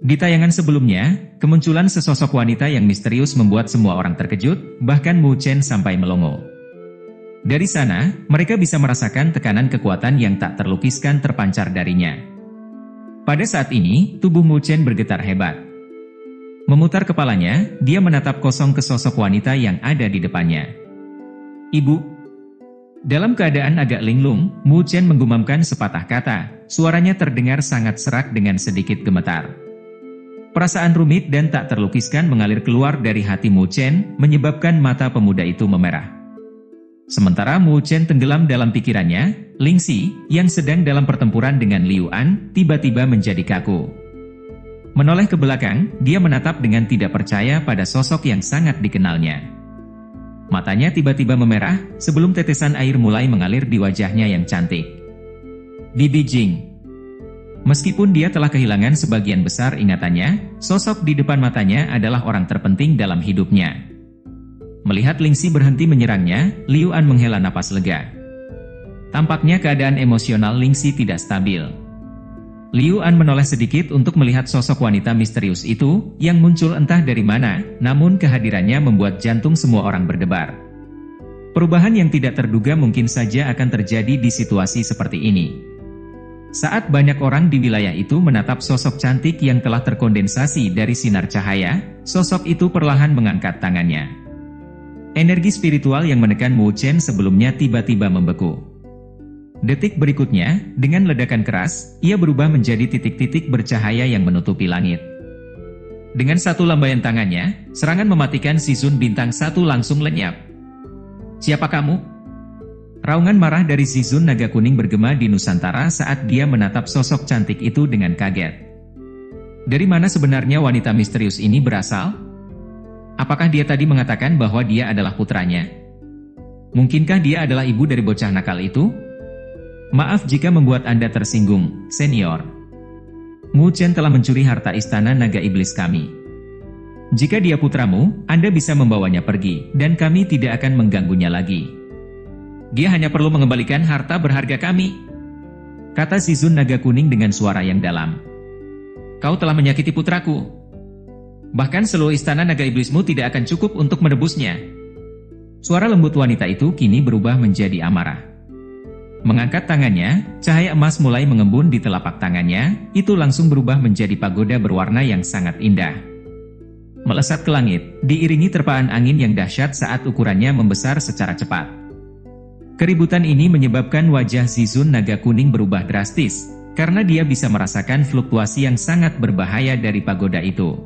Di tayangan sebelumnya, kemunculan sesosok wanita yang misterius membuat semua orang terkejut, bahkan Mu Chen sampai melongo. Dari sana, mereka bisa merasakan tekanan kekuatan yang tak terlukiskan terpancar darinya. Pada saat ini, tubuh Mu Chen bergetar hebat. Memutar kepalanya, dia menatap kosong ke sosok wanita yang ada di depannya. "Ibu." Dalam keadaan agak linglung, Mu Chen menggumamkan sepatah kata, suaranya terdengar sangat serak dengan sedikit gemetar. Perasaan rumit dan tak terlukiskan mengalir keluar dari hati Mu Chen, menyebabkan mata pemuda itu memerah. Sementara Mu Chen tenggelam dalam pikirannya, Ling Xi, yang sedang dalam pertempuran dengan Liu An, tiba-tiba menjadi kaku. Menoleh ke belakang, dia menatap dengan tidak percaya pada sosok yang sangat dikenalnya. Matanya tiba-tiba memerah, sebelum tetesan air mulai mengalir di wajahnya yang cantik. Bibi Jing. Meskipun dia telah kehilangan sebagian besar ingatannya, sosok di depan matanya adalah orang terpenting dalam hidupnya. Melihat Ling Xi berhenti menyerangnya, Liu An menghela napas lega. Tampaknya keadaan emosional Ling Xi tidak stabil. Liu An menoleh sedikit untuk melihat sosok wanita misterius itu, yang muncul entah dari mana, namun kehadirannya membuat jantung semua orang berdebar. Perubahan yang tidak terduga mungkin saja akan terjadi di situasi seperti ini. Saat banyak orang di wilayah itu menatap sosok cantik yang telah terkondensasi dari sinar cahaya, sosok itu perlahan mengangkat tangannya. Energi spiritual yang menekan Mu Chen sebelumnya tiba-tiba membeku. Detik berikutnya, dengan ledakan keras, ia berubah menjadi titik-titik bercahaya yang menutupi langit. Dengan satu lambaian tangannya, serangan mematikan Si Sun Bintang 1 langsung lenyap. "Siapa kamu?" Raungan marah dari Si Sun Naga Kuning bergema di Nusantara saat dia menatap sosok cantik itu dengan kaget. Dari mana sebenarnya wanita misterius ini berasal? Apakah dia tadi mengatakan bahwa dia adalah putranya? Mungkinkah dia adalah ibu dari bocah nakal itu? Maaf jika membuat Anda tersinggung, senior. Mu Chen telah mencuri harta istana naga iblis kami. Jika dia putramu, Anda bisa membawanya pergi, dan kami tidak akan mengganggunya lagi. Dia hanya perlu mengembalikan harta berharga kami, kata Si Sun Naga Kuning dengan suara yang dalam. Kau telah menyakiti putraku. Bahkan seluruh istana naga iblismu tidak akan cukup untuk menebusnya. Suara lembut wanita itu kini berubah menjadi amarah. Mengangkat tangannya, cahaya emas mulai mengembun di telapak tangannya, itu langsung berubah menjadi pagoda berwarna yang sangat indah. Melesat ke langit, diiringi terpaan angin yang dahsyat saat ukurannya membesar secara cepat. Keributan ini menyebabkan wajah Si Sun Naga Kuning berubah drastis, karena dia bisa merasakan fluktuasi yang sangat berbahaya dari pagoda itu.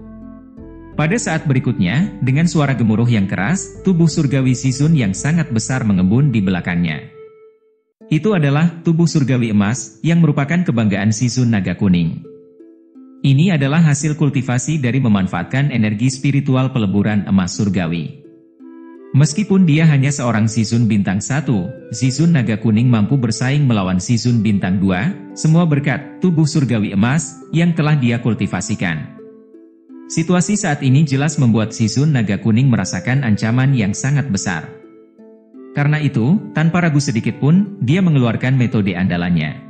Pada saat berikutnya, dengan suara gemuruh yang keras, tubuh surgawi Si Sun yang sangat besar mengembun di belakangnya. Itu adalah tubuh surgawi emas, yang merupakan kebanggaan Si Sun Naga Kuning. Ini adalah hasil kultivasi dari memanfaatkan energi spiritual peleburan emas surgawi. Meskipun dia hanya seorang Si Sun Bintang 1, Si Sun Naga Kuning mampu bersaing melawan Si Sun Bintang 2, semua berkat tubuh surgawi emas yang telah dia kultivasikan. Situasi saat ini jelas membuat Si Sun Naga Kuning merasakan ancaman yang sangat besar. Karena itu, tanpa ragu sedikit pun, dia mengeluarkan metode andalannya.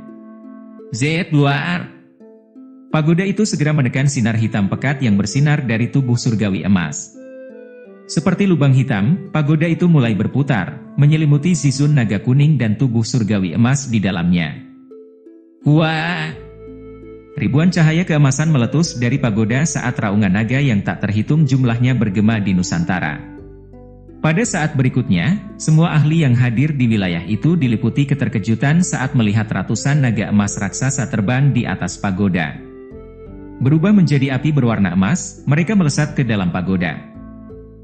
Z2R. Pagoda itu segera menekan sinar hitam pekat yang bersinar dari tubuh surgawi emas. Seperti lubang hitam, pagoda itu mulai berputar, menyelimuti Si Sun Naga Kuning dan tubuh surgawi emas di dalamnya. Wah! Ribuan cahaya keemasan meletus dari pagoda saat raungan naga yang tak terhitung jumlahnya bergema di Nusantara. Pada saat berikutnya, semua ahli yang hadir di wilayah itu diliputi keterkejutan saat melihat ratusan naga emas raksasa terbang di atas pagoda. Berubah menjadi api berwarna emas, mereka melesat ke dalam pagoda.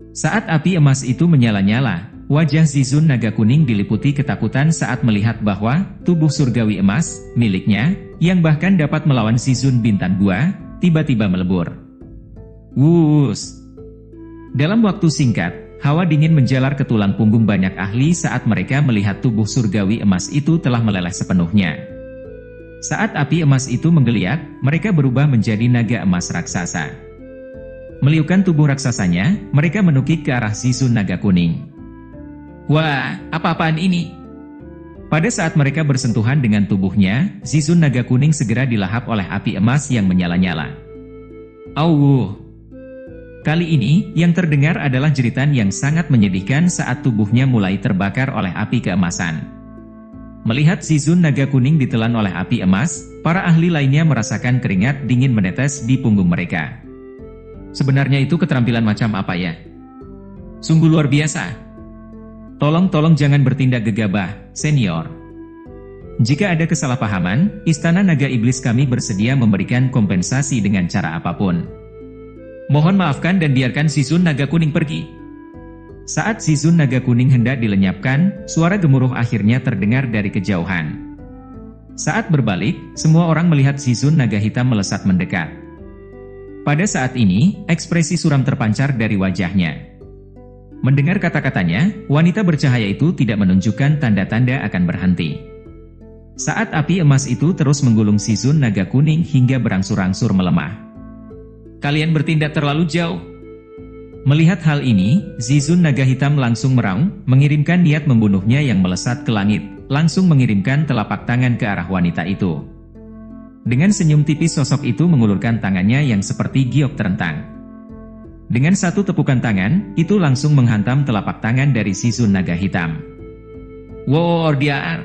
Saat api emas itu menyala-nyala, wajah Si Sun Naga Kuning diliputi ketakutan saat melihat bahwa tubuh surgawi emas miliknya, yang bahkan dapat melawan Si Sun Bintang 2, tiba-tiba melebur. Wuss! Dalam waktu singkat, hawa dingin menjalar ke tulang punggung banyak ahli saat mereka melihat tubuh surgawi emas itu telah meleleh sepenuhnya. Saat api emas itu menggeliat, mereka berubah menjadi naga emas raksasa. Meliukan tubuh raksasanya, mereka menukik ke arah Si Sun Naga Kuning. Wah, apa-apaan ini? Pada saat mereka bersentuhan dengan tubuhnya, Si Sun Naga Kuning segera dilahap oleh api emas yang menyala-nyala. Auh! Kali ini, yang terdengar adalah jeritan yang sangat menyedihkan saat tubuhnya mulai terbakar oleh api keemasan. Melihat Zizun naga kuning ditelan oleh api emas, para ahli lainnya merasakan keringat dingin menetes di punggung mereka. Sebenarnya itu keterampilan macam apa ya? Sungguh luar biasa. Tolong jangan bertindak gegabah, senior. Jika ada kesalahpahaman, Istana Naga Iblis kami bersedia memberikan kompensasi dengan cara apapun. Mohon maafkan dan biarkan Zizun naga kuning pergi. Saat Zizun naga kuning hendak dilenyapkan, suara gemuruh akhirnya terdengar dari kejauhan. Saat berbalik, semua orang melihat Zizun naga hitam melesat mendekat. Pada saat ini, ekspresi suram terpancar dari wajahnya. Mendengar kata-katanya, wanita bercahaya itu tidak menunjukkan tanda-tanda akan berhenti. Saat api emas itu terus menggulung Zizun naga kuning hingga berangsur-angsur melemah. Kalian bertindak terlalu jauh. Melihat hal ini, Zizun naga hitam langsung meraung, mengirimkan niat membunuhnya yang melesat ke langit, langsung mengirimkan telapak tangan ke arah wanita itu. Dengan senyum tipis sosok itu mengulurkan tangannya yang seperti giok terentang. Dengan satu tepukan tangan, itu langsung menghantam telapak tangan dari Zizun naga hitam. Wardiar!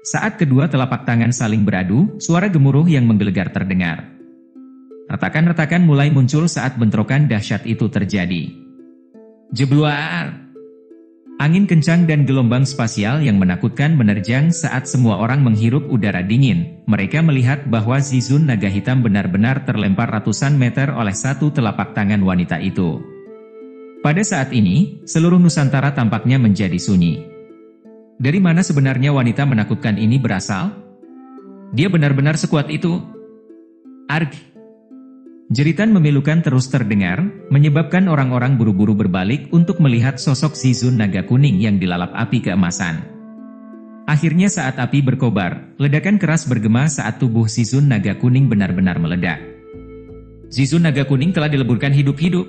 Saat kedua telapak tangan saling beradu, suara gemuruh yang menggelegar terdengar. Retakan-retakan mulai muncul saat bentrokan dahsyat itu terjadi. Jebluar! Angin kencang dan gelombang spasial yang menakutkan menerjang saat semua orang menghirup udara dingin. Mereka melihat bahwa Zizun naga hitam benar-benar terlempar ratusan meter oleh satu telapak tangan wanita itu. Pada saat ini, seluruh Nusantara tampaknya menjadi sunyi. Dari mana sebenarnya wanita menakutkan ini berasal? Dia benar-benar sekuat itu. Arg! Jeritan memilukan terus terdengar, menyebabkan orang-orang buru-buru berbalik untuk melihat sosok Zizun naga kuning yang dilalap api keemasan. Akhirnya saat api berkobar, ledakan keras bergema saat tubuh Zizun naga kuning benar-benar meledak. Zizun naga kuning telah dileburkan hidup-hidup.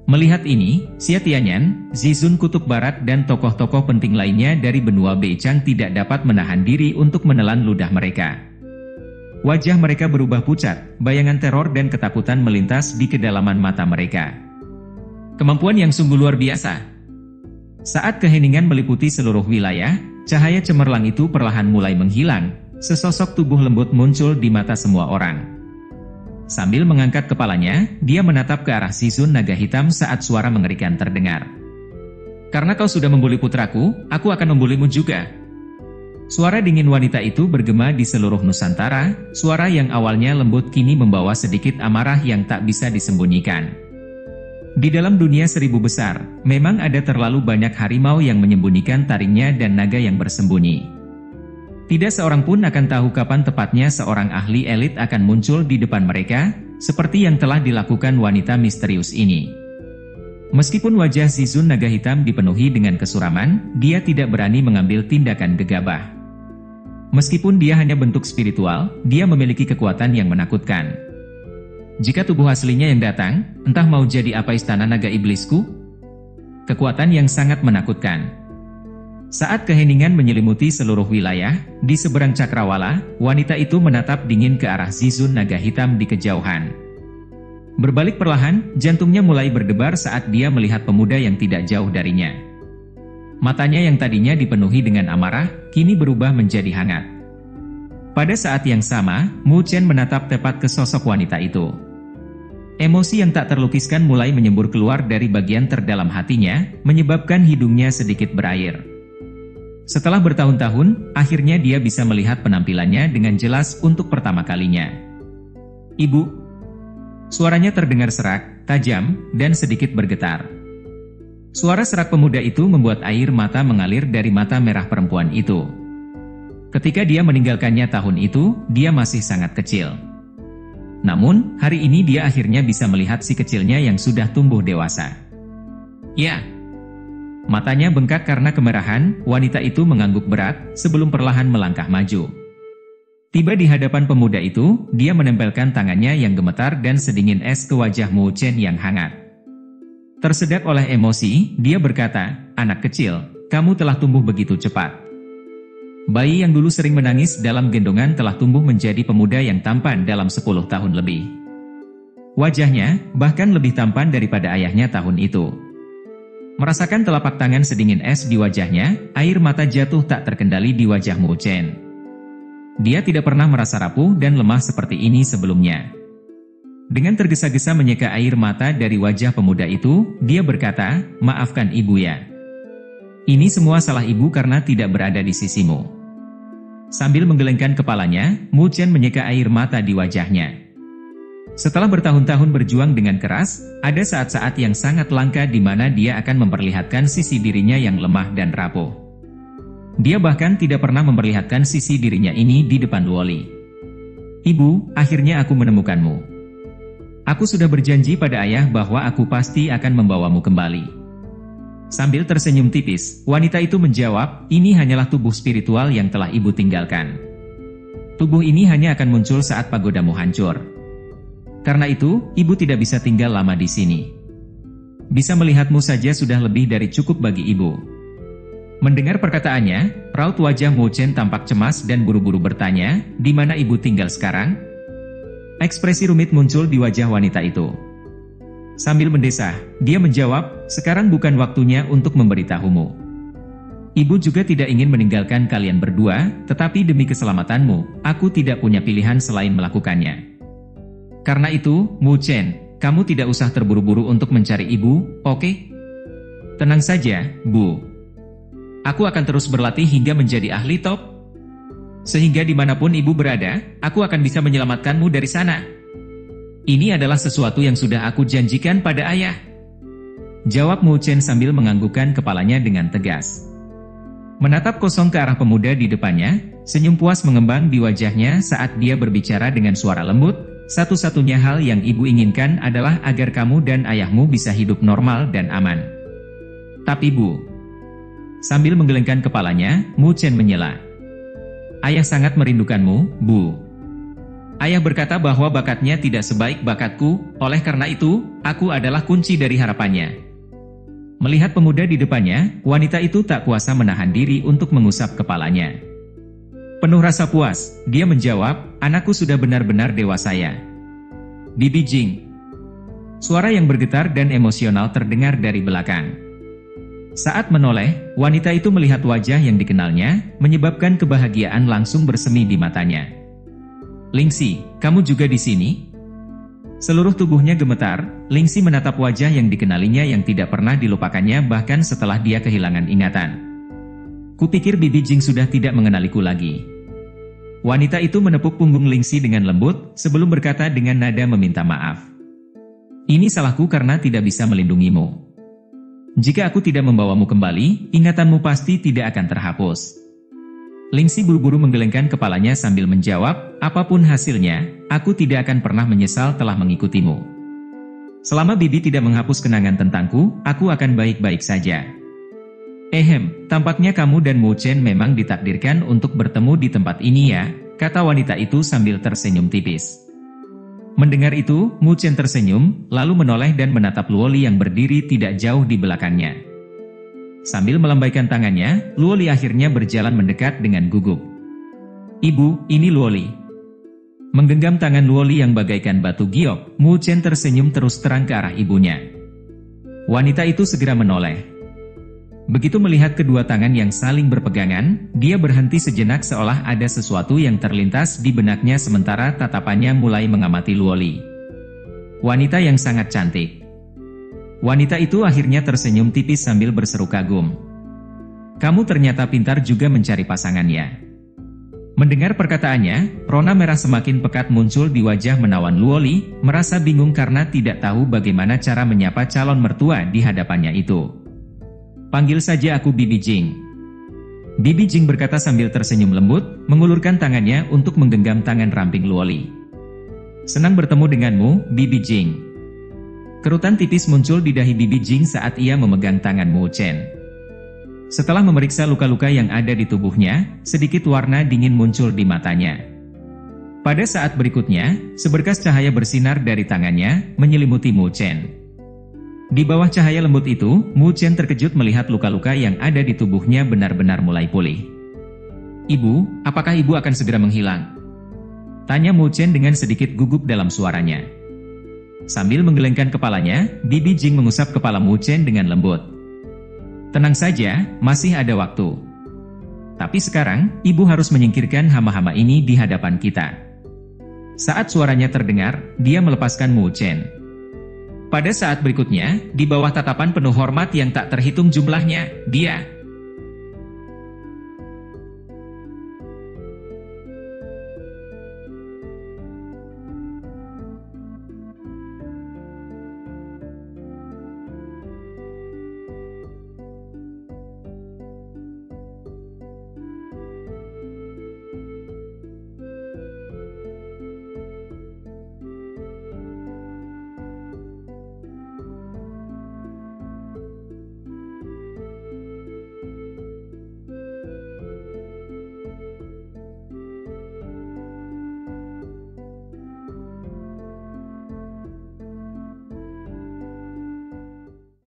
Melihat ini, Xia Tianyan, Zizun Kutub Barat dan tokoh-tokoh penting lainnya dari benua Beichang tidak dapat menahan diri untuk menelan ludah mereka. Wajah mereka berubah pucat, bayangan teror dan ketakutan melintas di kedalaman mata mereka. Kemampuan yang sungguh luar biasa. Saat keheningan meliputi seluruh wilayah, cahaya cemerlang itu perlahan mulai menghilang, sesosok tubuh lembut muncul di mata semua orang. Sambil mengangkat kepalanya, dia menatap ke arah Zizun naga hitam saat suara mengerikan terdengar. Karena kau sudah membuli putraku, aku akan membulimu juga. Suara dingin wanita itu bergema di seluruh Nusantara, suara yang awalnya lembut kini membawa sedikit amarah yang tak bisa disembunyikan. Di dalam dunia seribu besar, memang ada terlalu banyak harimau yang menyembunyikan taringnya dan naga yang bersembunyi. Tidak seorang pun akan tahu kapan tepatnya seorang ahli elit akan muncul di depan mereka, seperti yang telah dilakukan wanita misterius ini. Meskipun wajah Zizun naga hitam dipenuhi dengan kesuraman, dia tidak berani mengambil tindakan gegabah. Meskipun dia hanya bentuk spiritual, dia memiliki kekuatan yang menakutkan. Jika tubuh aslinya yang datang, entah mau jadi apa istana naga iblisku? Kekuatan yang sangat menakutkan. Saat keheningan menyelimuti seluruh wilayah, di seberang cakrawala, wanita itu menatap dingin ke arah Zizun naga hitam di kejauhan. Berbalik perlahan, jantungnya mulai berdebar saat dia melihat pemuda yang tidak jauh darinya. Matanya yang tadinya dipenuhi dengan amarah, kini berubah menjadi hangat. Pada saat yang sama, Mu Chen menatap tepat ke sosok wanita itu. Emosi yang tak terlukiskan mulai menyembur keluar dari bagian terdalam hatinya, menyebabkan hidungnya sedikit berair. Setelah bertahun-tahun, akhirnya dia bisa melihat penampilannya dengan jelas untuk pertama kalinya. Ibu. Suaranya terdengar serak, tajam, dan sedikit bergetar. Suara serak pemuda itu membuat air mata mengalir dari mata merah perempuan itu. Ketika dia meninggalkannya tahun itu, dia masih sangat kecil. Namun, hari ini dia akhirnya bisa melihat si kecilnya yang sudah tumbuh dewasa. Ya. Matanya bengkak karena kemerahan, wanita itu mengangguk berat, sebelum perlahan melangkah maju. Tiba di hadapan pemuda itu, dia menempelkan tangannya yang gemetar dan sedingin es ke wajah Mu Chen yang hangat. Tersedak oleh emosi, dia berkata, "Anak kecil, kamu telah tumbuh begitu cepat." Bayi yang dulu sering menangis dalam gendongan telah tumbuh menjadi pemuda yang tampan dalam 10 tahun lebih. Wajahnya bahkan lebih tampan daripada ayahnya tahun itu. Merasakan telapak tangan sedingin es di wajahnya, air mata jatuh tak terkendali di wajah Mu Chen. Dia tidak pernah merasa rapuh dan lemah seperti ini sebelumnya. Dengan tergesa-gesa menyeka air mata dari wajah pemuda itu, dia berkata, "Maafkan ibu ya. Ini semua salah ibu karena tidak berada di sisimu." Sambil menggelengkan kepalanya, Mu Chen menyeka air mata di wajahnya. Setelah bertahun-tahun berjuang dengan keras, ada saat-saat yang sangat langka di mana dia akan memperlihatkan sisi dirinya yang lemah dan rapuh. Dia bahkan tidak pernah memperlihatkan sisi dirinya ini di depan Luoli. "Ibu, akhirnya aku menemukanmu. Aku sudah berjanji pada ayah bahwa aku pasti akan membawamu kembali." Sambil tersenyum tipis, wanita itu menjawab, "Ini hanyalah tubuh spiritual yang telah ibu tinggalkan. Tubuh ini hanya akan muncul saat pagodamu hancur. Karena itu, ibu tidak bisa tinggal lama di sini. Bisa melihatmu saja sudah lebih dari cukup bagi ibu." Mendengar perkataannya, raut wajah Mu Chen tampak cemas dan buru-buru bertanya, "Di mana ibu tinggal sekarang?" Ekspresi rumit muncul di wajah wanita itu. Sambil mendesah, dia menjawab, "Sekarang bukan waktunya untuk memberitahumu. Ibu juga tidak ingin meninggalkan kalian berdua, tetapi demi keselamatanmu, aku tidak punya pilihan selain melakukannya. Karena itu, Mu Chen, kamu tidak usah terburu-buru untuk mencari ibu, oke? Tenang saja, Bu. Aku akan terus berlatih hingga menjadi ahli top. Sehingga dimanapun ibu berada, aku akan bisa menyelamatkanmu dari sana. Ini adalah sesuatu yang sudah aku janjikan pada ayah." Jawab Mu Chen sambil menganggukkan kepalanya dengan tegas. Menatap kosong ke arah pemuda di depannya, senyum puas mengembang di wajahnya saat dia berbicara dengan suara lembut, "Satu-satunya hal yang ibu inginkan adalah agar kamu dan ayahmu bisa hidup normal dan aman. Tapi Bu..." Sambil menggelengkan kepalanya, Mu Chen menyela, "Ayah sangat merindukanmu, Bu. Ayah berkata bahwa bakatnya tidak sebaik bakatku, oleh karena itu, aku adalah kunci dari harapannya." Melihat pemuda di depannya, wanita itu tak kuasa menahan diri untuk mengusap kepalanya. Penuh rasa puas, dia menjawab, "Anakku sudah benar-benar dewasa ya, Bibi Jing." Suara yang bergetar dan emosional terdengar dari belakang. Saat menoleh, wanita itu melihat wajah yang dikenalnya, menyebabkan kebahagiaan langsung bersemi di matanya. "Lingxi, kamu juga di sini?" Seluruh tubuhnya gemetar, Lingxi menatap wajah yang dikenalinya yang tidak pernah dilupakannya bahkan setelah dia kehilangan ingatan. "Kupikir Bibi Jing sudah tidak mengenaliku lagi." Wanita itu menepuk punggung Lingxi dengan lembut, sebelum berkata dengan nada meminta maaf. "Ini salahku karena tidak bisa melindungimu. Jika aku tidak membawamu kembali, ingatanmu pasti tidak akan terhapus." Lingxi buru-buru menggelengkan kepalanya sambil menjawab, "Apapun hasilnya, aku tidak akan pernah menyesal telah mengikutimu. Selama Bibi tidak menghapus kenangan tentangku, aku akan baik-baik saja." Tampaknya kamu dan Mu Chen memang ditakdirkan untuk bertemu di tempat ini ya," kata wanita itu sambil tersenyum tipis. Mendengar itu, Mu Chen tersenyum, lalu menoleh dan menatap Luoli yang berdiri tidak jauh di belakangnya. Sambil melambaikan tangannya, Luoli akhirnya berjalan mendekat dengan gugup. "Ibu, ini Luoli." Menggenggam tangan Luoli yang bagaikan batu giok, Mu Chen tersenyum terus terang ke arah ibunya. Wanita itu segera menoleh. Begitu melihat kedua tangan yang saling berpegangan, dia berhenti sejenak seolah ada sesuatu yang terlintas di benaknya sementara tatapannya mulai mengamati Luoli. Wanita yang sangat cantik. Wanita itu akhirnya tersenyum tipis sambil berseru kagum. "Kamu ternyata pintar juga mencari pasangannya." Mendengar perkataannya, rona merah semakin pekat muncul di wajah menawan Luoli, merasa bingung karena tidak tahu bagaimana cara menyapa calon mertua di hadapannya itu. "Panggil saja aku Bibi Jing." Bibi Jing berkata sambil tersenyum lembut, mengulurkan tangannya untuk menggenggam tangan ramping Luoli. "Senang bertemu denganmu, Bibi Jing." Kerutan tipis muncul di dahi Bibi Jing saat ia memegang tangan Mu Chen. Setelah memeriksa luka-luka yang ada di tubuhnya, sedikit warna dingin muncul di matanya. Pada saat berikutnya, seberkas cahaya bersinar dari tangannya, menyelimuti Mu Chen. Di bawah cahaya lembut itu, Mu Chen terkejut melihat luka-luka yang ada di tubuhnya benar-benar mulai pulih. "Ibu, apakah ibu akan segera menghilang?" tanya Mu Chen dengan sedikit gugup dalam suaranya. Sambil menggelengkan kepalanya, Bibi Jing mengusap kepala Mu Chen dengan lembut. Tenang saja, masih ada waktu. Tapi sekarang, ibu harus menyingkirkan hama-hama ini di hadapan kita. Saat suaranya terdengar, dia melepaskan Mu Chen. Pada saat berikutnya, di bawah tatapan penuh hormat yang tak terhitung jumlahnya, dia